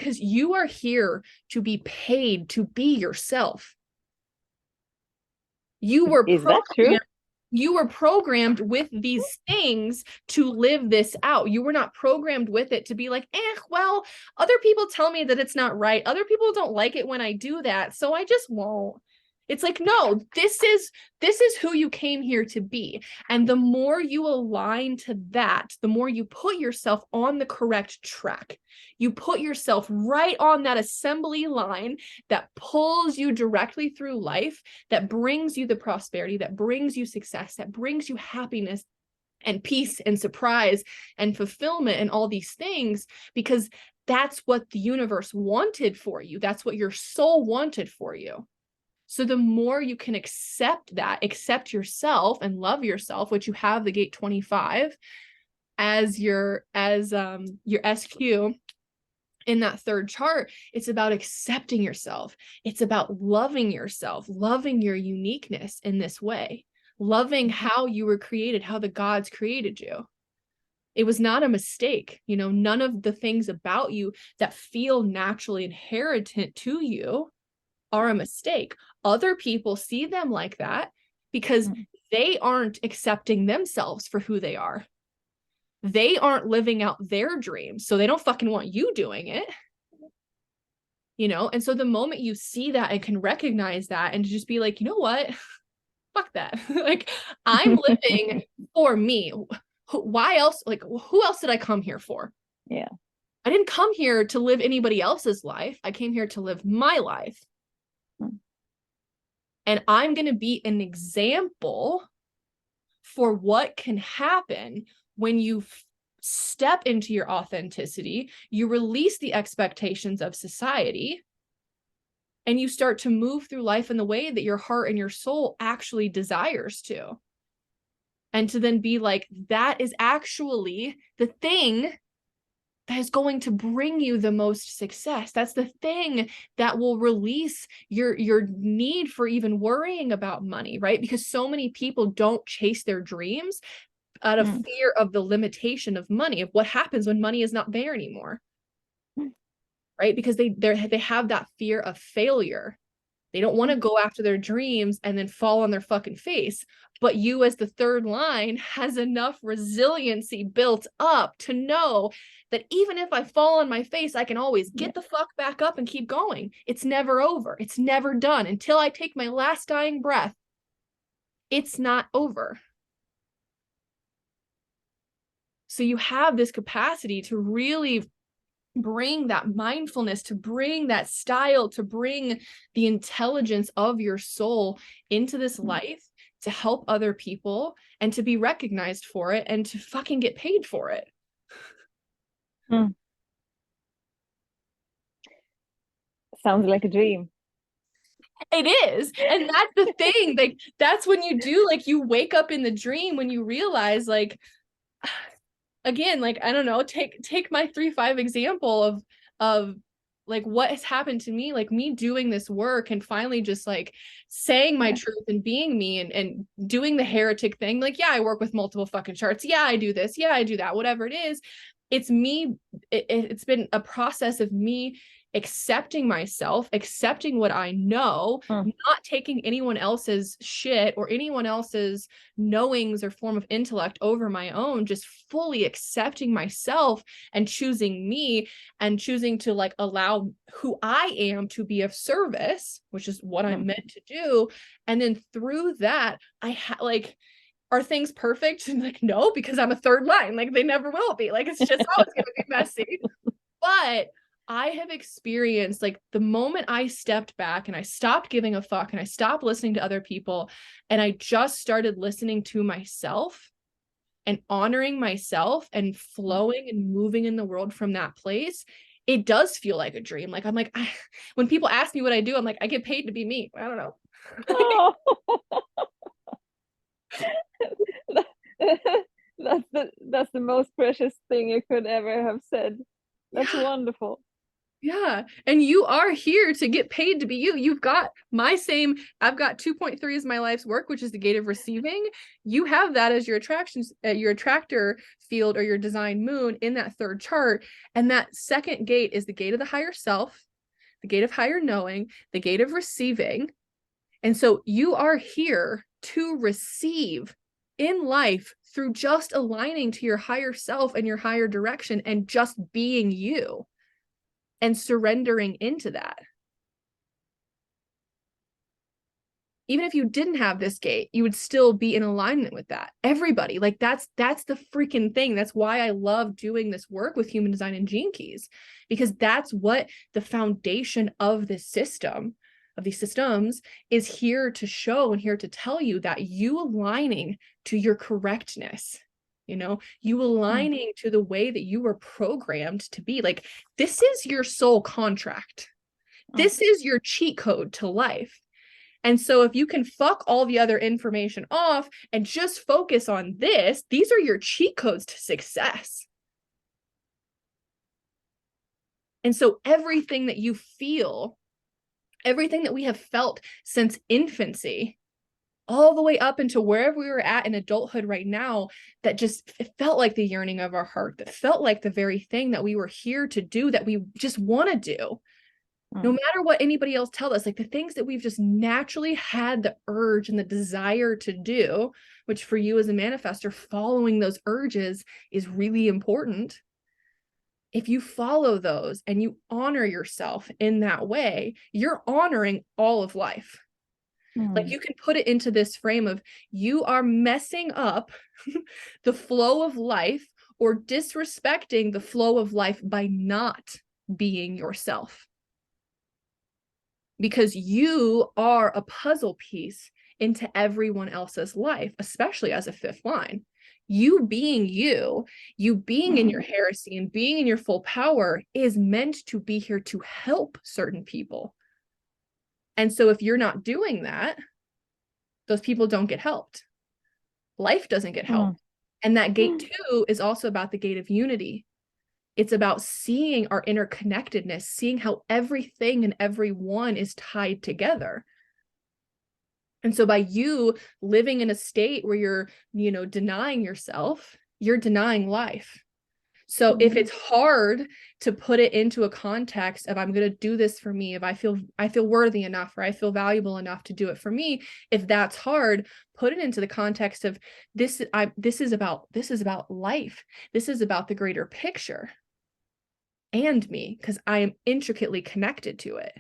because you are here to be paid to be yourself. Is that true? You were programmed with these things to live this out. You were not programmed with it to be like, well, other people tell me that it's not right. Other people don't like it when I do that, so I just won't. It's like, no, this is who you came here to be. And the more you align to that, the more you put yourself on the correct track. You put yourself right on that assembly line that pulls you directly through life, that brings you the prosperity, that brings you success, that brings you happiness and peace and surprise and fulfillment and all these things, because that's what the universe wanted for you. That's what your soul wanted for you. So the more you can accept that, accept yourself and love yourself, which you have the gate 25 as your SQ in that third chart, it's about accepting yourself. It's about loving yourself, loving your uniqueness in this way, loving how you were created, how the gods created you. It was not a mistake. You know, none of the things about you that feel naturally inherent to you are a mistake. Other people see them like that because they aren't accepting themselves for who they are. They aren't living out their dreams, so they don't fucking want you doing it. You know, and so the moment you see that and can recognize that and just be like, you know what? Fuck that. Like, I'm living for me. Why else? Like, who else did I come here for? Yeah. I didn't come here to live anybody else's life. I came here to live my life. And I'm going to be an example for what can happen when you step into your authenticity, you release the expectations of society, and you start to move through life in the way that your heart and your soul actually desires to. And to then be like, that is actually the thing that is going to bring you the most success. That's the thing that will release your need for even worrying about money, right? Because so many people don't chase their dreams out of fear of the limitation of money, of what happens when money is not there anymore, right? Because they have that fear of failure. They don't want to go after their dreams and then fall on their fucking face. But you, as the third line, has enough resiliency built up to know that even if I fall on my face, I can always get the fuck back up and keep going. It's never over. It's never done. Until I take my last dying breath, it's not over. So you have this capacity to really bring that mindfulness, to bring that style, to bring the intelligence of your soul into this life, to help other people and to be recognized for it and to fucking get paid for it. Sounds like a dream. It is. And that's the thing. Like, that's when you do, like, you wake up in the dream when you realize, like, again, like, I don't know, take my 3-5 example of like what has happened to me, like me doing this work and finally just like saying my truth and being me and doing the heretic thing. Like, yeah, I work with multiple fucking charts. Yeah, I do this. Yeah, I do that. Whatever it is. It's me. It's been a process of me accepting myself, accepting what I know, not taking anyone else's shit or anyone else's knowings or form of intellect over my own, just fully accepting myself and choosing me and choosing to like allow who I am to be of service, which is what I'm meant to do. And then through that, I like, are things perfect? And like, no, because I'm a third line. Like, they never will be. Like, it's just always going to be messy. But I have experienced, like, the moment I stepped back and I stopped giving a fuck and I stopped listening to other people and I just started listening to myself and honoring myself and flowing and moving in the world from that place, it does feel like a dream. Like, I'm like, when people ask me what I do, I'm like, I get paid to be me. I don't know. Oh. That's the most precious thing you could ever have said. That's wonderful. Yeah. And you are here to get paid to be you. You've got I've got 2.3 as my life's work, which is the gate of receiving. You have that as your your attractor field or your design moon in that third chart. And that second gate is the gate of the higher self, the gate of higher knowing, the gate of receiving. And so you are here to receive in life through just aligning to your higher self and your higher direction and just being you and surrendering into that. Even if you didn't have this gate, you would still be in alignment with that. Everybody, like that's the freaking thing. That's why I love doing this work with Human Design and Gene Keys, because that's what the foundation of this system, of these systems, is here to show and here to tell you that you aligning to your correctness, you aligning to the way that you were programmed to be. Like, this is your soul contract. This is your cheat code to life. And so if you can fuck all the other information off and just focus on this, these are your cheat codes to success. And so everything that you feel, everything that we have felt since infancy, all the way up into wherever we were at in adulthood right now, that just, it felt like the yearning of our heart, that felt like the very thing that we were here to do, that we just want to do. No matter what anybody else tells us, like the things that we've just naturally had the urge and the desire to do, which for you as a manifestor, following those urges is really important. If you follow those and you honor yourself in that way, you're honoring all of life. Like, you can put it into this frame of, you are messing up the flow of life or disrespecting the flow of life by not being yourself. Because you are a puzzle piece into everyone else's life, especially as a fifth line. You being you being in your heresy and being in your full power is meant to be here to help certain people. And so if you're not doing that, those people don't get helped. Life doesn't get helped. And that gate 2 is also about the gate of unity. It's about seeing our interconnectedness, seeing how everything and everyone is tied together. And so by you living in a state where you're, denying yourself, you're denying life. So if it's hard to put it into a context of, I'm going to do this for me, if I feel worthy enough, or I feel valuable enough to do it for me, if that's hard, put it into the context of this is about life. This is about the greater picture and me, because I am intricately connected to it.